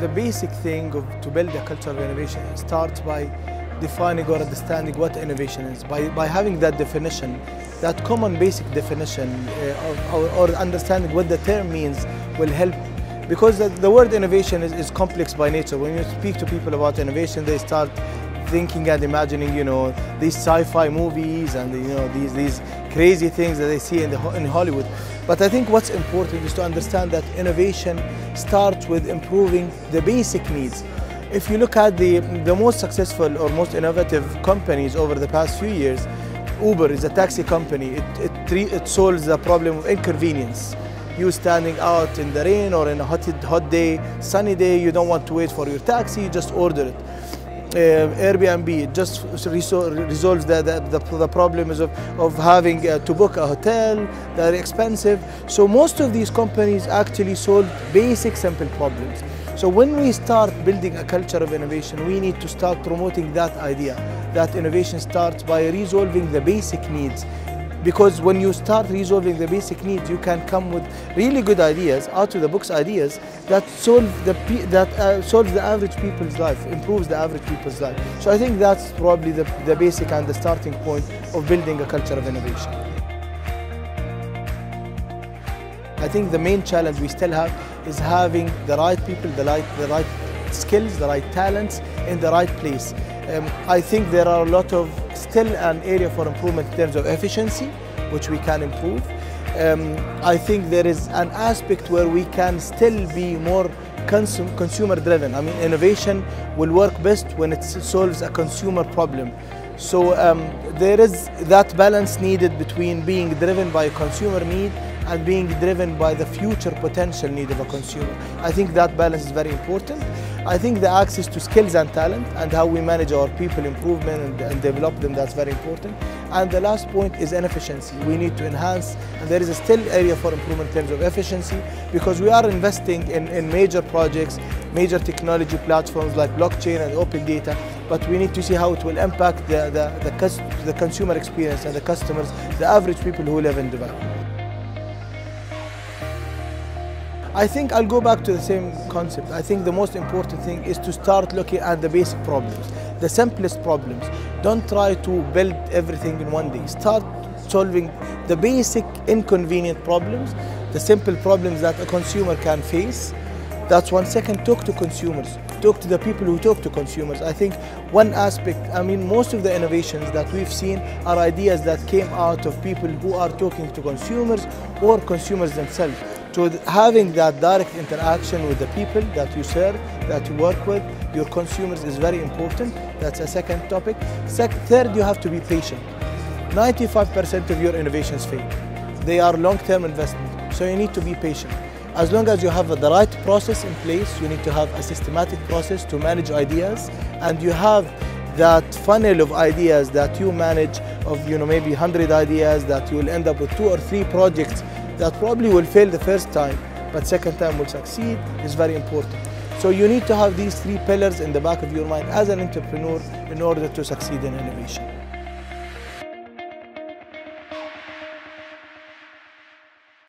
the basic thing to build a culture of innovation starts by defining or understanding what innovation is. By having that definition, that common basic definition or understanding what the term means will help, because the word innovation is complex by nature. When you speak to people about innovation, they start thinking and imagining, these sci-fi movies and these crazy things that they see in Hollywood. But I think what's important is to understand that innovation starts with improving the basic needs. If you look at the most successful or most innovative companies over the past few years, Uber is a taxi company. It solves the problem of inconvenience. You standing out in the rain or in a hot day, sunny day, you don't want to wait for your taxi, you just order it. Airbnb just resolves the problems of having to book a hotel. They're expensive. So most of these companies actually solve basic, simple problems. So when we start building a culture of innovation, we need to start promoting that idea, that innovation starts by resolving the basic needs. Because when you start resolving the basic needs, you can come with really good ideas, out-of-the-box ideas that solves the average people's life, improves the average people's life. So I think that's probably the basic and the starting point of building a culture of innovation. I think the main challenge we still have is having the right people, the right skills, the right talents in the right place. I think there are a lot of still an area for improvement in terms of efficiency, which we can improve. I think there is an aspect where we can still be more consumer driven. I mean, innovation will work best when it solves a consumer problem. So there is that balance needed between being driven by a consumer need and being driven by the future potential need of a consumer. I think that balance is very important. I think the access to skills and talent and how we manage our people improvement and develop them, that's very important. And the last point is inefficiency. We need to enhance, and there is a still area for improvement in terms of efficiency, because we are investing in major projects, major technology platforms like blockchain and open data, but we need to see how it will impact the consumer experience and the customers, the average people who live in Dubai. I think I'll go back to the same concept. I think the most important thing is to start looking at the basic problems, the simplest problems. Don't try to build everything in one day. Start solving the basic inconvenient problems, the simple problems that a consumer can face. That's one. Second, talk to consumers. Talk to the people who talk to consumers. I think one aspect, most of the innovations that we've seen are ideas that came out of people who are talking to consumers or consumers themselves. So having that direct interaction with the people that you serve, that you work with, your consumers, is very important. That's a second topic. Third, you have to be patient. 95% of your innovations fail. They are long-term investment, so you need to be patient. As long as you have the right process in place, you need to have a systematic process to manage ideas, and you have that funnel of ideas that you manage of maybe 100 ideas that you will end up with 2 or 3 projects that probably will fail the first time, but second time will succeed, is very important. So you need to have these 3 pillars in the back of your mind as an entrepreneur in order to succeed in innovation.